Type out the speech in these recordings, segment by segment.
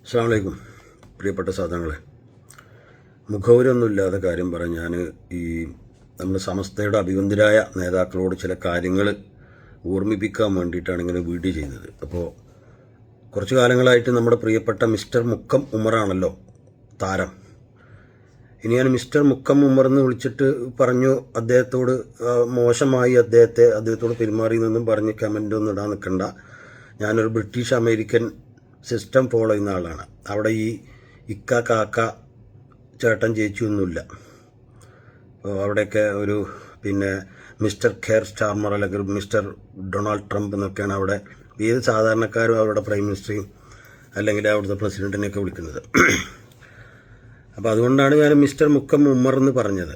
അസ്സലാമു അലൈക്കും പ്രിയപ്പെട്ട സാധനങ്ങളെ, മുഖവുരൊന്നുമില്ലാതെ കാര്യം പറഞ്ഞ് ഞാൻ നമ്മുടെ സമസ്തയുടെ അഭിവന്ദരായ നേതാക്കളോട് ചില കാര്യങ്ങൾ ഓർമ്മിപ്പിക്കാൻ വേണ്ടിയിട്ടാണ് ഇങ്ങനെ വീഡിയോ ചെയ്യുന്നത്. അപ്പോൾ കുറച്ച് കാലങ്ങളായിട്ട് നമ്മുടെ പ്രിയപ്പെട്ട മിസ്റ്റർ മുക്കം ഉമറാണല്ലോ താരം. ഇനി ഞാൻ മിസ്റ്റർ മുക്കം ഉമർ എന്ന് വിളിച്ചിട്ട് പറഞ്ഞു അദ്ദേഹത്തോട് മോശമായി അദ്ദേഹത്തോട് പെരുമാറി എന്നൊന്നും പറഞ്ഞ് കമൻ്റ് ഒന്നും ഇടാൻ നിൽക്കണ്ട. ഞാനൊരു ബ്രിട്ടീഷ് അമേരിക്കൻ സിസ്റ്റം ഫോളോ ചെയ്യുന്ന ആളാണ്. അവിടെ ഈ ഇക്ക കാക്ക ചേട്ടൻ ചേച്ചിയൊന്നുമില്ല. അവിടെയൊക്കെ ഒരു മിസ്റ്റർ കെയർ സ്റ്റാർമർ അല്ലെങ്കിൽ മിസ്റ്റർ ഡൊണാൾഡ് ട്രംപ് എന്നൊക്കെയാണ് അവിടെ ഏത് സാധാരണക്കാരും അവരുടെ പ്രൈം മിനിസ്റ്ററെയും അല്ലെങ്കിൽ അവിടുത്തെ പ്രസിഡൻറ്റിനെയൊക്കെ വിളിക്കുന്നത്. അപ്പോൾ അതുകൊണ്ടാണ് ഞാൻ മിസ്റ്റർ മുക്കം ഉമ്മർ എന്ന് പറഞ്ഞത്.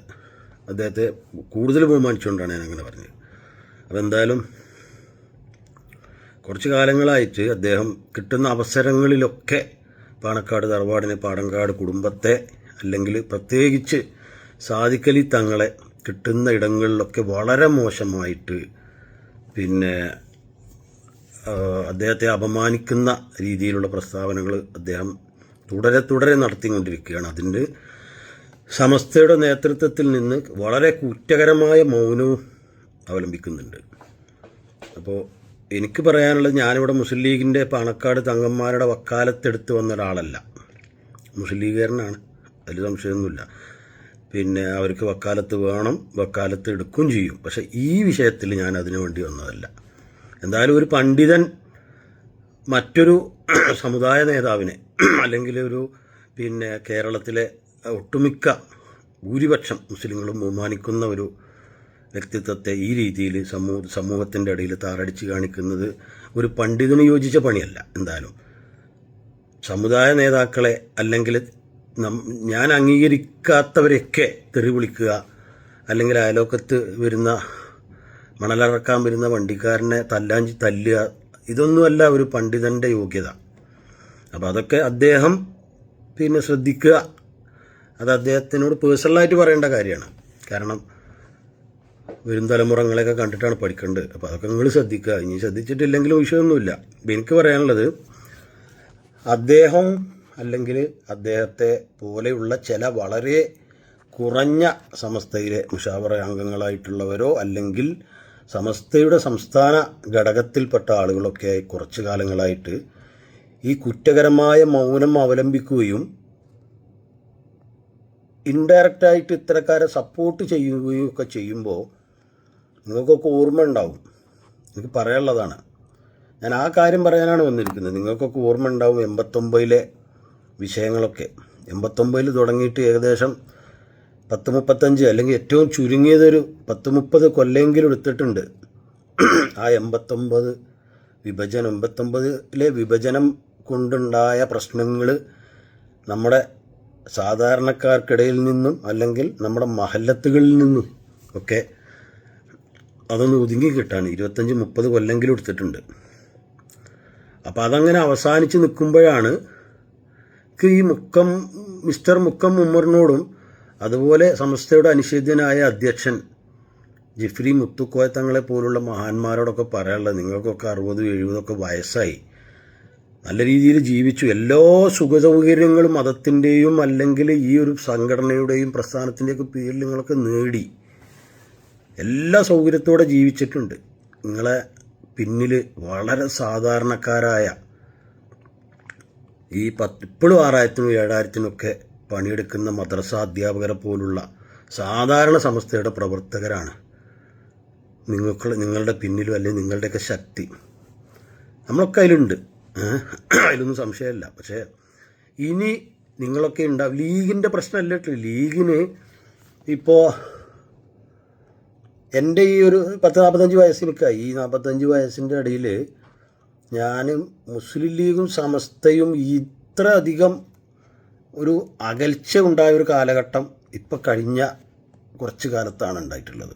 അദ്ദേഹത്തെ കൂടുതൽ ബഹുമാനിച്ചുകൊണ്ടാണ് ഞാൻ അങ്ങനെ പറഞ്ഞത്. അപ്പോൾ എന്തായാലും കുറച്ച് കാലങ്ങളായിട്ട് അദ്ദേഹം കിട്ടുന്ന അവസരങ്ങളിലൊക്കെ പാണക്കാട് തറവാടിനെ, പാടങ്കാട് കുടുംബത്തെ, അല്ലെങ്കിൽ പ്രത്യേകിച്ച് സാദിഖലി തങ്ങളെ കിട്ടുന്ന ഇടങ്ങളിലൊക്കെ വളരെ മോശമായിട്ട് അദ്ദേഹത്തെ അപമാനിക്കുന്ന രീതിയിലുള്ള പ്രസ്താവനകൾ അദ്ദേഹം തുടരെ നടത്തിക്കൊണ്ടിരിക്കുകയാണ്. അതിൻ്റെ സമസ്തയുടെ നേതൃത്വത്തിൽ നിന്ന് വളരെ കുറ്റകരമായ മൗനവും അവലംബിക്കുന്നുണ്ട്. അപ്പോൾ എനിക്ക് പറയാനുള്ളത്, ഞാനിവിടെ മുസ്ലിം ലീഗിൻ്റെ പാണക്കാട് തങ്ങന്മാരുടെ വക്കാലത്തെടുത്ത് വന്ന ഒരാളല്ല. മുസ്ലിം ലീഗുകാരനാണ്, അതിൽ സംശയമൊന്നുമില്ല. അവർക്ക് വക്കാലത്ത് വേണം, വക്കാലത്ത് എടുക്കുകയും ചെയ്യും. പക്ഷേ ഈ വിഷയത്തിൽ ഞാൻ അതിനു വേണ്ടി വന്നതല്ല. എന്തായാലും ഒരു പണ്ഡിതൻ മറ്റൊരു സമുദായ നേതാവിനെ അല്ലെങ്കിൽ ഒരു കേരളത്തിലെ ഒട്ടുമിക്ക ഭൂരിപക്ഷം മുസ്ലിങ്ങളും ബഹുമാനിക്കുന്ന ഒരു വ്യക്തിത്വത്തെ ഈ രീതിയിൽ സമൂഹത്തിൻ്റെ ഇടയിൽ താറടിച്ച് കാണിക്കുന്നത് ഒരു പണ്ഡിതന് യോജിച്ച പണിയല്ല. എന്തായാലും സമുദായ നേതാക്കളെ അല്ലെങ്കിൽ ഞാൻ അംഗീകരിക്കാത്തവരെയൊക്കെ തെറി വിളിക്കുക, അല്ലെങ്കിൽ അയലോക്കത്ത് വരുന്ന മണലിറക്കാൻ വരുന്ന വണ്ടിക്കാരനെ തല്ലുക, ഇതൊന്നുമല്ല ഒരു പണ്ഡിതൻ്റെ യോഗ്യത. അപ്പോൾ അതൊക്കെ അദ്ദേഹം ശ്രദ്ധിക്കുക. അത് അദ്ദേഹത്തിനോട് പേഴ്സണലായിട്ട് പറയേണ്ട കാര്യമാണ്. കാരണം വരും തലമുറങ്ങളെയൊക്കെ കണ്ടിട്ടാണ് പഠിക്കേണ്ടത്. അപ്പോൾ അതൊക്കെ നിങ്ങൾ ശ്രദ്ധിക്കുക. ഇനി ശ്രദ്ധിച്ചിട്ടില്ലെങ്കിലും വിഷയമൊന്നുമില്ല. എനിക്ക് പറയാനുള്ളത്, അദ്ദേഹം അല്ലെങ്കിൽ അദ്ദേഹത്തെ പോലെയുള്ള ചില വളരെ കുറഞ്ഞ സമസ്തയിലെ മുഷാവറ അംഗങ്ങളായിട്ടുള്ളവരോ അല്ലെങ്കിൽ സമസ്തയുടെ സംസ്ഥാന ഘടകത്തിൽപ്പെട്ട ആളുകളൊക്കെ കുറച്ച് കാലങ്ങളായിട്ട് ഈ കുറ്റകരമായ മൗനം അവലംബിക്കുകയും ഇൻഡയറക്റ്റായിട്ട് ഇത്തരക്കാരെ സപ്പോർട്ട് ചെയ്യുകയും ഒക്കെ ചെയ്യുമ്പോൾ നിങ്ങൾക്കൊക്കെ ഓർമ്മ ഉണ്ടാവും. എനിക്ക് പറയാനുള്ളതാണ്. ഞാൻ ആ കാര്യം പറയാനാണ് വന്നിരിക്കുന്നത്. നിങ്ങൾക്കൊക്കെ ഓർമ്മ ഉണ്ടാവും 89 വിഷയങ്ങളൊക്കെ. 89 തുടങ്ങിയിട്ട് ഏകദേശം 10-35 അല്ലെങ്കിൽ ഏറ്റവും ചുരുങ്ങിയതൊരു 10-30 കൊല്ലെങ്കിലും എടുത്തിട്ടുണ്ട്. ആ 89 വിഭജനം കൊണ്ടുണ്ടായ പ്രശ്നങ്ങൾ നമ്മുടെ സാധാരണക്കാർക്കിടയിൽ നിന്നും അല്ലെങ്കിൽ നമ്മുടെ മഹല്ലത്തുകളിൽ നിന്നും ഒക്കെ അതൊന്ന് ഒതുങ്ങി കിട്ടാൻ 25-30 കൊല്ലെങ്കിലും എടുത്തിട്ടുണ്ട്. അപ്പോൾ അതങ്ങനെ അവസാനിച്ച് നിൽക്കുമ്പോഴാണ് ഈ മിസ്റ്റർ മുക്കം ഉമ്മറിനോടും അതുപോലെ സമസ്തയുടെ അനിഷേധ്യനായ അധ്യക്ഷൻ ജിഫ്രി മുത്തുക്കോയ തങ്ങളെ പോലുള്ള മഹാന്മാരോടൊക്കെ പറയാനുള്ളത്, നിങ്ങൾക്കൊക്കെ 60-70 വയസ്സായി, നല്ല രീതിയിൽ ജീവിച്ചു, എല്ലാ സുഖസൗകര്യങ്ങളും മതത്തിൻ്റെയും അല്ലെങ്കിൽ ഈ ഒരു സംഘടനയുടെയും പ്രസ്ഥാനത്തിൻ്റെയൊക്കെ പേരിൽ നിങ്ങളൊക്കെ നേടി, എല്ലാ സൗകര്യത്തോടെ ജീവിച്ചിട്ടുണ്ട്. നിങ്ങളെ പിന്നിൽ വളരെ സാധാരണക്കാരായ ഈ ഇപ്പോഴും 6000-7000 പണിയെടുക്കുന്ന മദ്രസ അധ്യാപകരെ പോലുള്ള സാധാരണ സമസ്തയുടെ പ്രവർത്തകരാണ് നിങ്ങളുടെ പിന്നിലും അല്ലെങ്കിൽ നിങ്ങളുടെയൊക്കെ ശക്തി. നമ്മളൊക്കെ അതിലുണ്ട്, അതിലൊന്നും സംശയമില്ല. പക്ഷേ ഇനി നിങ്ങളൊക്കെ ഉണ്ടാവും. ലീഗിൻ്റെ പ്രശ്നമല്ല കേട്ടോ. ലീഗിന് ഇപ്പോൾ എൻ്റെ ഈ ഒരു 40-45 വയസ്സിനൊക്കെയായി. ഈ 45 വയസ്സിൻ്റെ ഇടയിൽ ഞാൻ മുസ്ലിം ലീഗും സമസ്തയും ഇത്ര അധികം ഒരു അകൽച്ച ഉണ്ടായ ഒരു കാലഘട്ടം ഇപ്പം കഴിഞ്ഞ കുറച്ച് കാലത്താണ് ഉണ്ടായിട്ടുള്ളത്.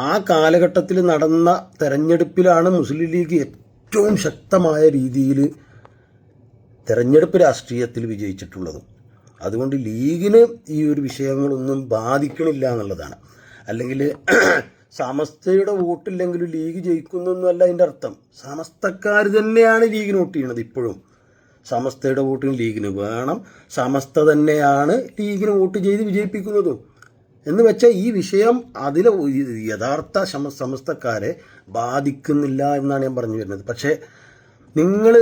ആ കാലഘട്ടത്തിൽ നടന്ന തെരഞ്ഞെടുപ്പിലാണ് മുസ്ലിം ലീഗ് ഏറ്റവും ശക്തമായ രീതിയിൽ തെരഞ്ഞെടുപ്പ് രാഷ്ട്രീയത്തിൽ വിജയിച്ചിട്ടുള്ളതും. അതുകൊണ്ട് ലീഗിന് ഈ ഒരു വിഷയങ്ങളൊന്നും ബാധിക്കണില്ല എന്നുള്ളതാണ്. അല്ലെങ്കിൽ സമസ്തയുടെ വോട്ടില്ലെങ്കിലും ലീഗ് ജയിക്കുന്നൊന്നുമല്ല അതിൻ്റെ അർത്ഥം. സമസ്തക്കാർ തന്നെയാണ് ലീഗിന് വോട്ട് ചെയ്യണത് ഇപ്പോഴും. സമസ്തയുടെ വോട്ടിന് ലീഗിന് വേണം, സമസ്ത തന്നെയാണ് ലീഗിന് വോട്ട് ചെയ്ത് വിജയിപ്പിക്കുന്നതും എന്ന് വെച്ചാൽ ഈ വിഷയം അതിലെ യഥാർത്ഥ സമസ്തക്കാരെ ബാധിക്കുന്നില്ല എന്നാണ് ഞാൻ പറഞ്ഞു വരുന്നത്. പക്ഷേ നിങ്ങൾ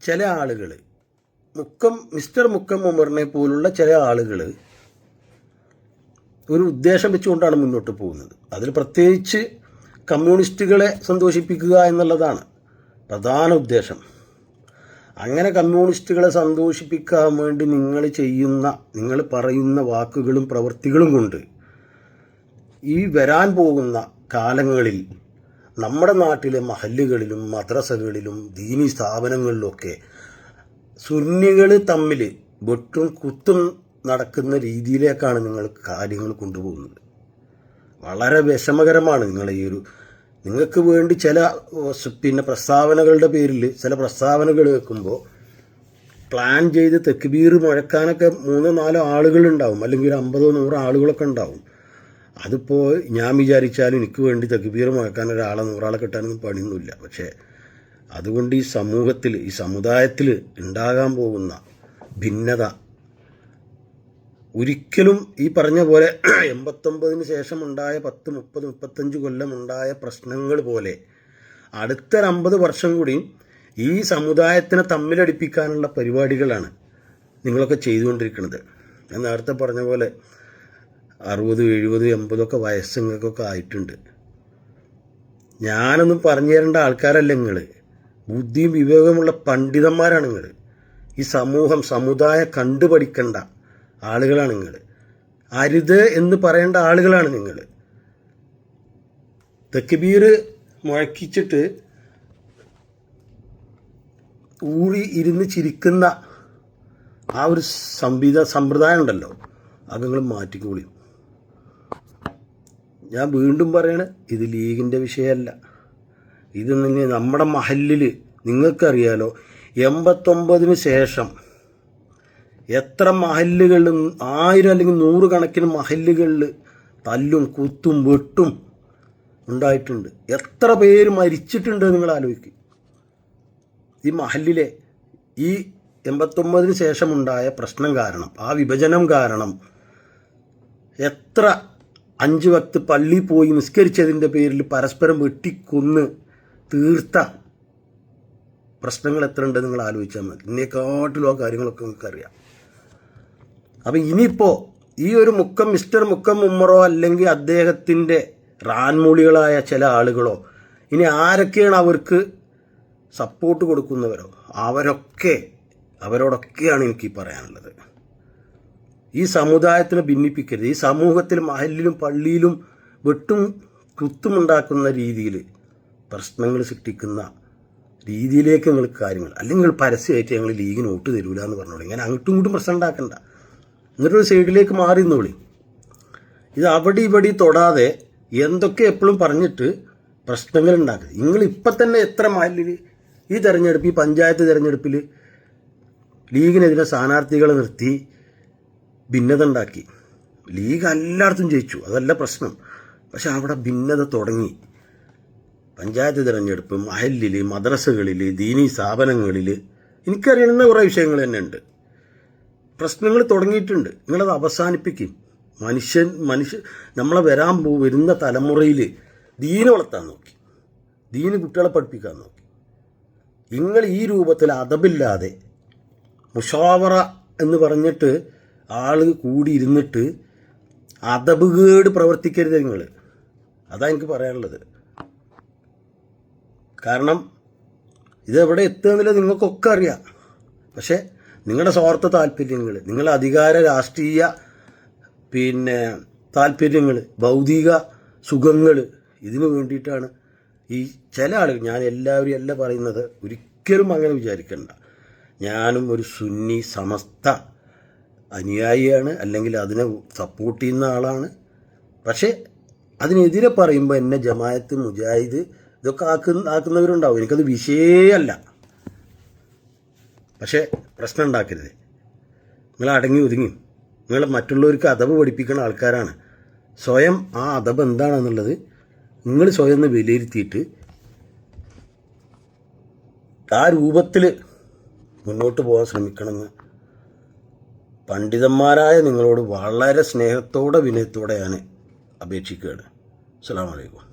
ചില ആളുകൾ മിസ്റ്റർ മുക്കം ഉമറിനെ പോലുള്ള ചില ആളുകൾ ഒരു ഉദ്ദേശം വെച്ചുകൊണ്ടാണ് മുന്നോട്ട് പോകുന്നത്. അതിൽ പ്രത്യേകിച്ച് കമ്മ്യൂണിസ്റ്റുകളെ സന്തോഷിപ്പിക്കുക എന്നുള്ളതാണ് പ്രധാന ഉദ്ദേശം. അങ്ങനെ കമ്മ്യൂണിസ്റ്റുകളെ സന്തോഷിപ്പിക്കാൻ വേണ്ടി നിങ്ങൾ പറയുന്ന വാക്കുകളും പ്രവൃത്തികളും കൊണ്ട് ഈ വരാൻ പോകുന്ന കാലങ്ങളിൽ നമ്മുടെ നാട്ടിലെ മഹല്ലുകളിലും മദ്രസകളിലും ദീനി സ്ഥാപനങ്ങളിലൊക്കെ സുന്നികൾ തമ്മിൽ വെട്ടും കുത്തും നടക്കുന്ന രീതിയിലേക്കാണ് നിങ്ങൾ കാര്യങ്ങൾ കൊണ്ടുപോകുന്നത്. വളരെ വിഷമകരമാണ്. നിങ്ങൾക്ക് വേണ്ടി ചില പ്രസ്താവനകളുടെ പേരിൽ ചില പ്രസ്താവനകൾ വെക്കുമ്പോൾ പ്ലാൻ ചെയ്ത് തക്ബീർ മുഴക്കാനൊക്കെ 3-4 ആളുകളുണ്ടാവും, അല്ലെങ്കിൽ 50-100 ആളുകളൊക്കെ ഉണ്ടാവും. അതിപ്പോൾ ഞാൻ വിചാരിച്ചാലും എനിക്ക് വേണ്ടി തക്ബീർ മുഴക്കാൻ 100 ആളെ കിട്ടാനൊന്നും പണിയൊന്നുമില്ല. പക്ഷേ അതുകൊണ്ട് ഈ സമൂഹത്തിൽ ഈ സമുദായത്തിൽ ഉണ്ടാകാൻ പോകുന്ന ഭിന്നത ഒരിക്കലും ഈ പറഞ്ഞ പോലെ 89-ന് ശേഷം ഉണ്ടായ 10, 30, 35 കൊല്ലം ഉണ്ടായ പ്രശ്നങ്ങൾ പോലെ അടുത്ത 50 വർഷം കൂടി ഈ സമുദായത്തിനെ തമ്മിലടിപ്പിക്കാനുള്ള പരിപാടികളാണ് നിങ്ങളൊക്കെ ചെയ്തുകൊണ്ടിരിക്കുന്നത്. ഞാൻ നേരത്തെ പറഞ്ഞ പോലെ 60, 70, 80 വയസ്സുകൾക്കൊക്കെ ആയിട്ടുണ്ട്. ഞാനൊന്നും പറഞ്ഞു തരേണ്ട ആൾക്കാരല്ല നിങ്ങൾ. ബുദ്ധിയും വിവേകമുള്ള പണ്ഡിതന്മാരാണ് നിങ്ങൾ. ഈ സമുദായം കണ്ടുപഠിക്കേണ്ട ആളുകളാണ് നിങ്ങൾ. അരുത് എന്ന് പറയേണ്ട ആളുകളാണ് നിങ്ങൾ. തക്ബീർ മുഴക്കിച്ചിട്ട് ഊറി ഇരുന്ന് ചിരിക്കുന്ന ആ ഒരു സമ്പ്രദായം ഉണ്ടല്ലോ, അത് നിങ്ങൾ മാറ്റിക്കോളി. ഞാൻ വീണ്ടും പറയണേ, ഇത് ലീഗിൻ്റെ വിഷയമല്ല. ഇത് നമ്മുടെ മഹല്ലിൽ നിങ്ങൾക്കറിയാലോ 89-ന് ശേഷം എത്ര മഹല്ലുകളിലും 1000 അല്ലെങ്കിൽ 100 കണക്കിന് മഹല്ലുകളിൽ തല്ലും കുത്തും വെട്ടും ഉണ്ടായിട്ടുണ്ട്. എത്ര പേര് മരിച്ചിട്ടുണ്ട് നിങ്ങൾ ആലോചിക്കും. ഈ മഹല്ലിലെ ഈ 89-ന് ശേഷമുണ്ടായ പ്രശ്നം കാരണം, ആ വിഭജനം കാരണം എത്ര 5 വക്ത് പള്ളി പോയി നിസ്കരിച്ചതിൻ്റെ പേരിൽ പരസ്പരം വെട്ടിക്കൊന്ന് തീർത്ത പ്രശ്നങ്ങൾ എത്ര ഉണ്ട് നിങ്ങൾ ആലോചിച്ചാൽ മതി. ഇതിനെക്കാട്ടിലും ആ കാര്യങ്ങളൊക്കെ നിങ്ങൾക്കറിയാം. അപ്പം ഇനിയിപ്പോൾ ഈ ഒരു മിസ്റ്റർ മുക്കം ഉമ്മറോ അല്ലെങ്കിൽ അദ്ദേഹത്തിൻ്റെ റാൻമൂളികളായ ചില ആളുകളോ ഇനി ആരൊക്കെയാണ് അവർക്ക് സപ്പോർട്ട് കൊടുക്കുന്നവരോ അവരോടൊക്കെയാണ് എനിക്ക് പറയാനുള്ളത്. ഈ സമുദായത്തിനെ ഭിന്നിപ്പിക്കരുത്. ഈ സമൂഹത്തിൽ മഹല്ലിലും പള്ളിയിലും വെട്ടും കുത്തുമുണ്ടാക്കുന്ന രീതിയിൽ പ്രശ്നങ്ങൾ സൃഷ്ടിക്കുന്ന രീതിയിലേക്ക് നിങ്ങൾ കാര്യങ്ങൾ, അല്ലെങ്കിൽ പരസ്യമായിട്ട് ഞങ്ങൾ ലീഗിന് വോട്ട് തരൂല എന്ന് പറഞ്ഞോളൂ. ഇങ്ങനെ അങ്ങോട്ടും ഇങ്ങോട്ടും പ്രശ്നം ഉണ്ടാക്കണ്ട. എന്നിട്ടൊരു സൈഡിലേക്ക് മാറി നിന്നോളി. ഇത് അവിടെ ഇവിടെ തൊടാതെ എന്തൊക്കെ എപ്പോഴും പറഞ്ഞിട്ട് പ്രശ്നങ്ങൾ ഉണ്ടാക്കുക. നിങ്ങളിപ്പം തന്നെ എത്ര മഹല്ലിൽ ഈ തെരഞ്ഞെടുപ്പ്, ഈ പഞ്ചായത്ത് തെരഞ്ഞെടുപ്പിൽ ലീഗിനെതിരെ സ്ഥാനാർത്ഥികളെ നിർത്തി ഭിന്നത ഉണ്ടാക്കി. ലീഗ് എല്ലായിടത്തും ജയിച്ചു, അതല്ല പ്രശ്നം. പക്ഷെ അവിടെ ഭിന്നത തുടങ്ങി. പഞ്ചായത്ത് തിരഞ്ഞെടുപ്പ്, മഹല്ലിൽ, മദ്രസകളിൽ, ദീനി സ്ഥാപനങ്ങളിൽ എനിക്കറിയുന്ന കുറേ വിഷയങ്ങൾ തന്നെ ഉണ്ട്. പ്രശ്നങ്ങൾ തുടങ്ങിയിട്ടുണ്ട്. നിങ്ങളത് അവസാനിപ്പിക്കും. നമ്മളെ വരുന്ന തലമുറയിൽ ദീന് വളർത്താൻ നോക്കി, ദീന് കുട്ടികളെ പഠിപ്പിക്കാൻ നോക്കി. നിങ്ങൾ ഈ രൂപത്തിൽ അദബില്ലാതെ മുഷാവറ എന്ന് പറഞ്ഞിട്ട് ആൾ കൂടി ഇരുന്നിട്ട് അദബുകേട് പ്രവർത്തിക്കരുത് നിങ്ങൾ. അതാ എനിക്ക് പറയാനുള്ളത്. കാരണം ഇതെവിടെ എത്തുന്നില്ല നിങ്ങൾക്കൊക്കെ അറിയാം. പക്ഷേ നിങ്ങളുടെ സ്വാർത്ഥ താല്പര്യങ്ങൾ, നിങ്ങളുടെ അധികാര രാഷ്ട്രീയ താല്പര്യങ്ങൾ, ഭൗതിക സുഖങ്ങൾ, ഇതിനു വേണ്ടിയിട്ടാണ് ഈ ചില ആളുകൾ. ഞാൻ എല്ലാവരും അല്ല പറയുന്നത്, ഒരിക്കലും അങ്ങനെ വിചാരിക്കണ്ട. ഞാനും ഒരു സുന്നി സമസ്ത അനുയായിയാണ്, അല്ലെങ്കിൽ അതിനെ സപ്പോർട്ട് ചെയ്യുന്ന ആളാണ്. പക്ഷേ അതിനെതിരെ പറയുമ്പോൾ എന്നെ ജമാഅത്ത്, മുജാഹിദ് ഇതൊക്കെ ആക്കുന്നവരുണ്ടാവും. എനിക്കത് വിഷയമല്ല. പക്ഷേ പ്രശ്നം ഉണ്ടാക്കരുത്. നിങ്ങൾ അടങ്ങി ഒതുങ്ങി. നിങ്ങൾ മറ്റുള്ളവർക്ക് അദബ് പഠിപ്പിക്കുന്ന ആൾക്കാരാണ്. സ്വയം ആ അദബ് എന്താണെന്നുള്ളത് നിങ്ങൾ സ്വയം ഒന്ന് വിലയിരുത്തിയിട്ട് ആ രൂപത്തിൽ മുന്നോട്ട് പോകാൻ ശ്രമിക്കണമെന്ന് പണ്ഡിതന്മാരായ നിങ്ങളോട് വളരെ സ്നേഹത്തോടെ വിനയത്തോടെ ഞാൻ അപേക്ഷിക്കുകയാണ്. അസ്സലാമു അലൈക്കും.